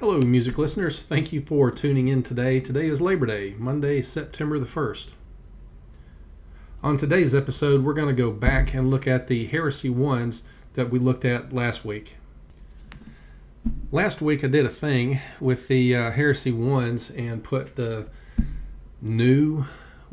Hello, music listeners. Thank you for tuning in today. Today is Labor Day, Monday, September the 1st. On today's episode, we're going to go back and look at the Heresy 1's that we looked at last week. Last week, I did a thing with the Heresy 1's and put the new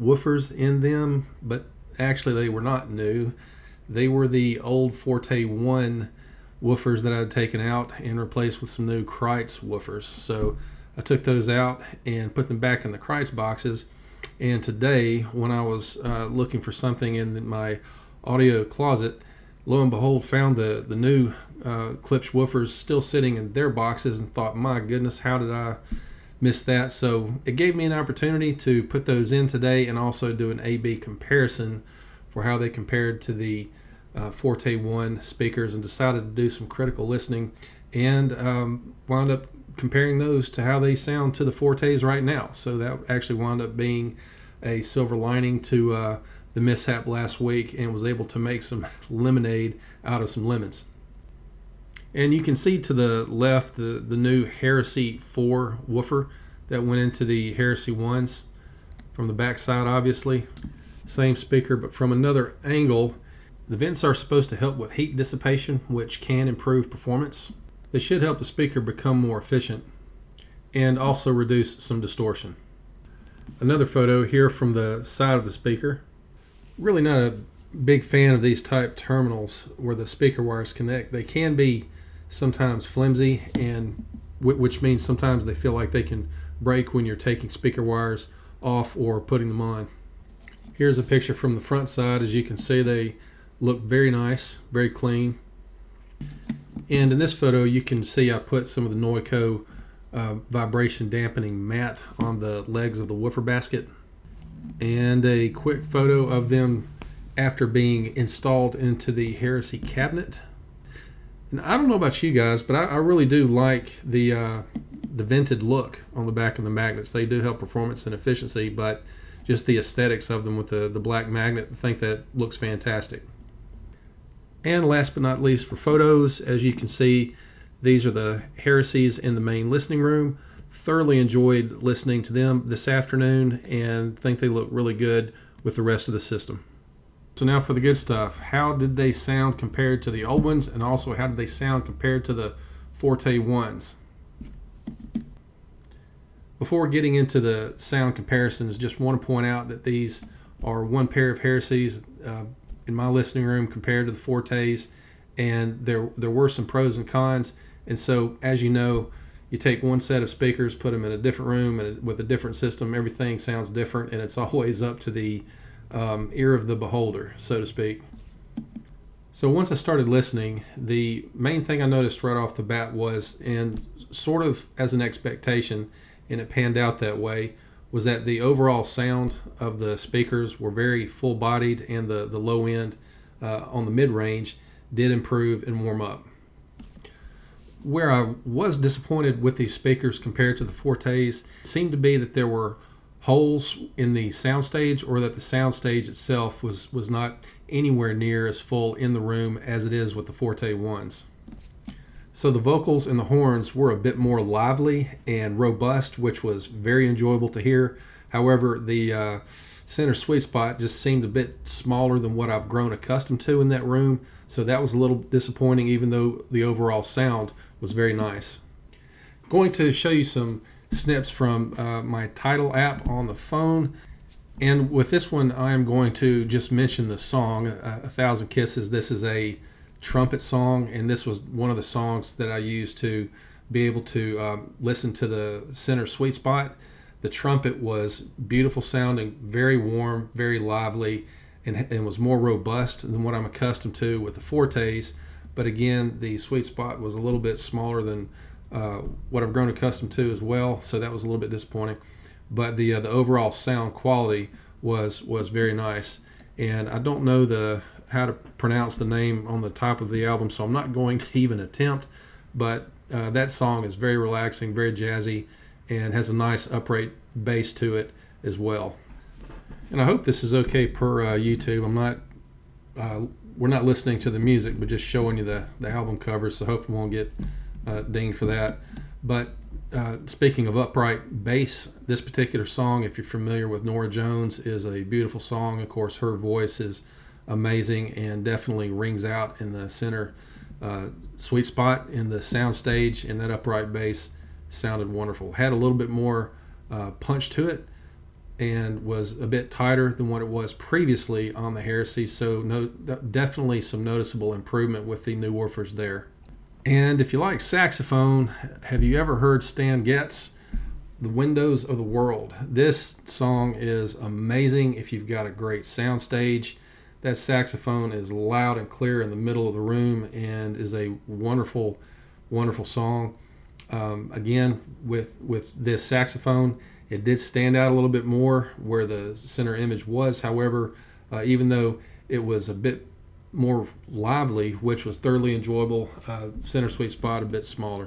woofers in them, but actually they were not new. They were the old Forte 1 woofers that I had taken out and replaced with some new Klipsch woofers. So I took those out and put them back in the Klipsch boxes. And today, when I was looking for something in my audio closet, lo and behold, found the new Klipsch woofers still sitting in their boxes and thought, my goodness, how did I miss that? So it gave me an opportunity to put those in today and also do an A-B comparison for how they compared to the Forte 1 speakers, and decided to do some critical listening and wound up comparing those to how they sound to the Fortes right now. So that actually wound up being a silver lining to the mishap last week, and was able to make some lemonade out of some lemons. And you can see to the left the new Heresy 4 woofer that went into the Heresy 1's from the back side, obviously. Same speaker, but from another angle. The vents are supposed to help with heat dissipation, which can improve performance. They should help the speaker become more efficient and also reduce some distortion. Another photo here from the side of the speaker. Really not a big fan of these type terminals where the speaker wires connect. They can be sometimes flimsy, and which means sometimes they feel like they can break when you're taking speaker wires off or putting them on. Here's a picture from the front side. As you can see, they look very nice, very clean. And in this photo, you can see I put some of the Noico vibration dampening mat on the legs of the woofer basket. And a quick photo of them after being installed into the Heresy cabinet. And I don't know about you guys, but I really do like the vented look on the back of the magnets. They do help performance and efficiency, but just the aesthetics of them with the black magnet, I think that looks fantastic. And last but not least, for photos, as you can see, these are the Heresies in the main listening room. Thoroughly enjoyed listening to them this afternoon and think they look really good with the rest of the system. So now for the good stuff. How did they sound compared to the old ones, and also how did they sound compared to the Forte 1's? Before getting into the sound comparisons, just want to point out that these are one pair of Heresies in my listening room compared to the Fortes, and there were some pros and cons. And so, as you know, you take one set of speakers, put them in a different room and with a different system, everything sounds different, and it's always up to the ear of the beholder, so to speak. So once I started listening, the main thing I noticed right off the bat was, and sort of as an expectation, and it panned out that way, was that the overall sound of the speakers were very full-bodied, and the low end on the mid-range did improve and warm up. Where I was disappointed with these speakers compared to the Fortes seemed to be that there were holes in the soundstage, or that the soundstage itself was not anywhere near as full in the room as it is with the Forte 1's. So the vocals and the horns were a bit more lively and robust, which was very enjoyable to hear. However, the center sweet spot just seemed a bit smaller than what I've grown accustomed to in that room. So that was a little disappointing, even though the overall sound was very nice. Going to show you some snips from my Tidal app on the phone. And with this one, I am going to just mention the song, 1,000 Kisses. This is a trumpet song, and this was one of the songs that I used to be able to listen to the center sweet spot. The trumpet was beautiful sounding, very warm, very lively, and was more robust than what I'm accustomed to with the Fortes. But again, the sweet spot was a little bit smaller than what I've grown accustomed to as well, so that was a little bit disappointing. But the overall sound quality was very nice. And I don't know how to pronounce the name on the top of the album, so I'm not going to even attempt. But that song is very relaxing, very jazzy, and has a nice upright bass to it as well. And I hope this is okay per YouTube. We're not listening to the music, but just showing you the album cover, so hopefully we won't get dinged for that. But speaking of upright bass, this particular song, if you're familiar with Norah Jones, is a beautiful song. Of course, her voice is amazing and definitely rings out in the center sweet spot in the soundstage, and that upright bass sounded wonderful. Had a little bit more punch to it and was a bit tighter than what it was previously on the Heresy, so definitely some noticeable improvement with the new woofers there. And if you like saxophone, have you ever heard Stan Getz, The Windows of the World? This song is amazing if you've got a great soundstage. That saxophone is loud and clear in the middle of the room and is a wonderful, wonderful song. Again, with this saxophone, it did stand out a little bit more where the center image was. However, even though it was a bit more lively, which was thoroughly enjoyable, center sweet spot a bit smaller.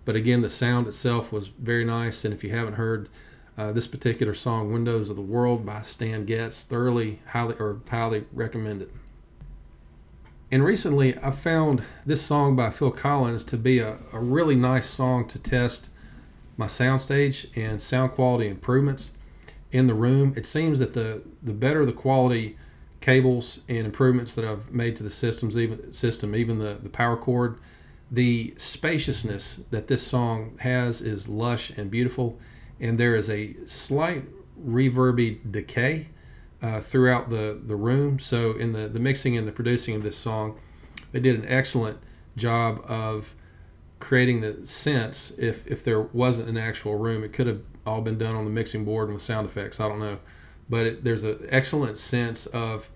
But again, the sound itself was very nice. And if you haven't heard this particular song, Windows of the World by Stan Getz, highly recommend it. And recently I found this song by Phil Collins to be a really nice song to test my soundstage and sound quality improvements in the room. It seems that the better the quality cables and improvements that I've made to the system, even the power cord, the spaciousness that this song has is lush and beautiful, and there is a slight reverby decay throughout the room. So in the mixing and the producing of this song, they did an excellent job of creating the sense. If there wasn't an actual room, it could have all been done on the mixing board and with sound effects, I don't know, but there's an excellent sense of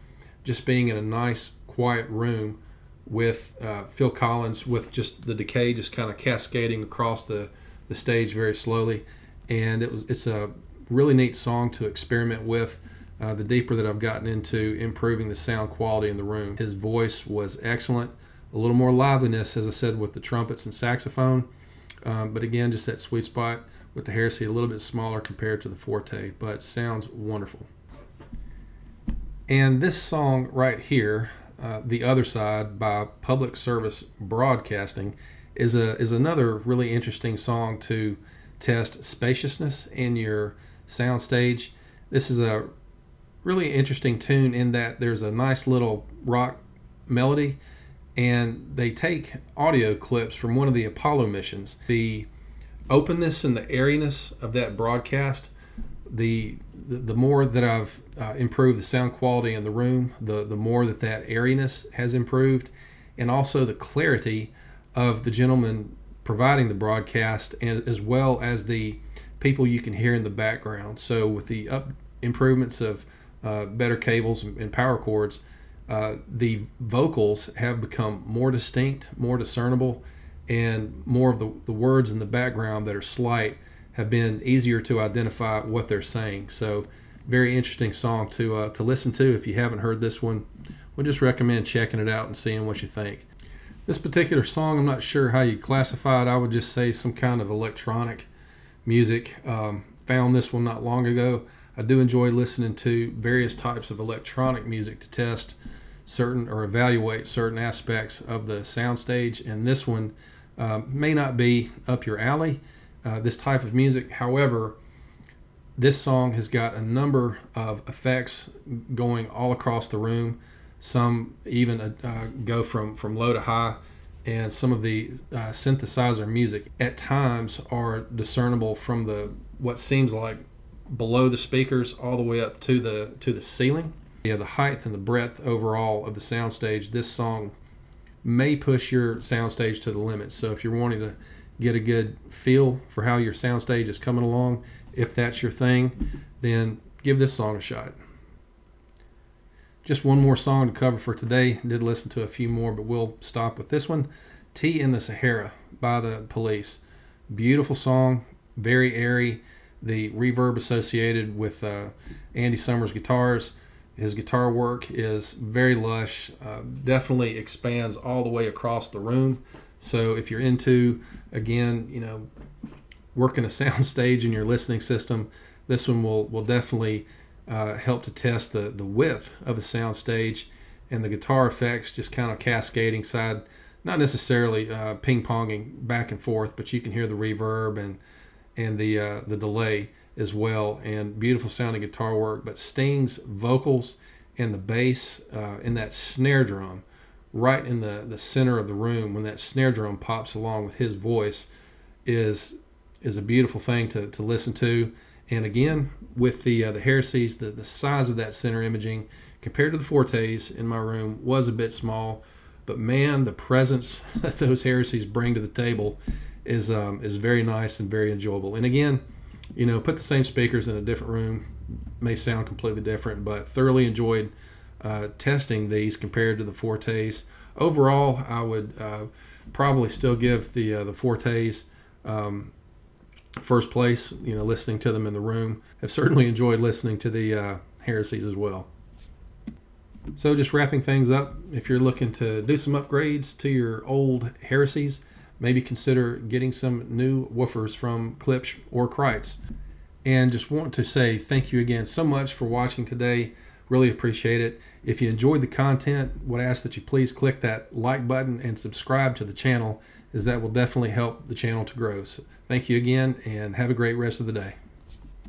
just being in a nice quiet room with Phil Collins, with just the decay just kind of cascading across the stage very slowly. And it's a really neat song to experiment with the deeper that I've gotten into improving the sound quality in the room. His voice was excellent, a little more liveliness, as I said, with the trumpets and saxophone, but again, just that sweet spot with the Heresy, a little bit smaller compared to the Forte, but sounds wonderful. And this song right here, The Other Side by Public Service Broadcasting, is another really interesting song to test spaciousness in your soundstage. This is a really interesting tune in that there's a nice little rock melody, and they take audio clips from one of the Apollo missions. The openness and the airiness of that broadcast, the more that I've improved the sound quality in the room, the more that airiness has improved, and also the clarity of the gentleman providing the broadcast, and as well as the people you can hear in the background. So with the improvements of better cables and power cords, the vocals have become more distinct, more discernible, and more of the words in the background that are slight have been easier to identify what they're saying. So very interesting song to listen to. If you haven't heard this one, we'll just recommend checking it out and seeing what you think. This particular song, I'm not sure how you classify it. I would just say some kind of electronic music. Found this one not long ago. I do enjoy listening to various types of electronic music to test certain or evaluate certain aspects of the soundstage, and this one may not be up your alley, this type of music. However, this song has got a number of effects going all across the room. Some even go from low to high, and some of the synthesizer music at times are discernible from what seems like below the speakers all the way up to the ceiling. Yeah, the height and the breadth overall of the soundstage, this song may push your soundstage to the limit. So if you're wanting to get a good feel for how your soundstage is coming along, if that's your thing, then give this song a shot. Just one more song to cover for today. Did listen to a few more, but we'll stop with this one. Tea in the Sahara by the Police. Beautiful song, very airy. The reverb associated with Andy Summers' guitars, his guitar work is very lush, definitely expands all the way across the room. So if you're into, again, working a sound stage in your listening system, this one will definitely help to test the width of a sound stage, and the guitar effects just kind of cascading side not necessarily ping-ponging back and forth, but you can hear the reverb and the delay as well, and beautiful sounding guitar work. But Sting's vocals and the bass and that snare drum right in the center of the room, when that snare drum pops along with his voice, is a beautiful thing to listen to. And again, with the Heresies, the size of that center imaging compared to the Fortes in my room was a bit small, but man, the presence that those Heresies bring to the table is very nice and very enjoyable. And again, put the same speakers in a different room, may sound completely different, but thoroughly enjoyed testing these compared to the Fortes. Overall, I would probably still give the Fortes first place. Listening to them in the room. I've certainly enjoyed listening to the Heresies as well. So just wrapping things up, if you're looking to do some upgrades to your old Heresies, maybe consider getting some new woofers from Klipsch or Kreitz. And just want to say thank you again so much for watching today. Really appreciate it. If you enjoyed the content, would ask that you please click that like button and subscribe to the channel, as that will definitely help the channel to grow. So thank you again, and have a great rest of the day.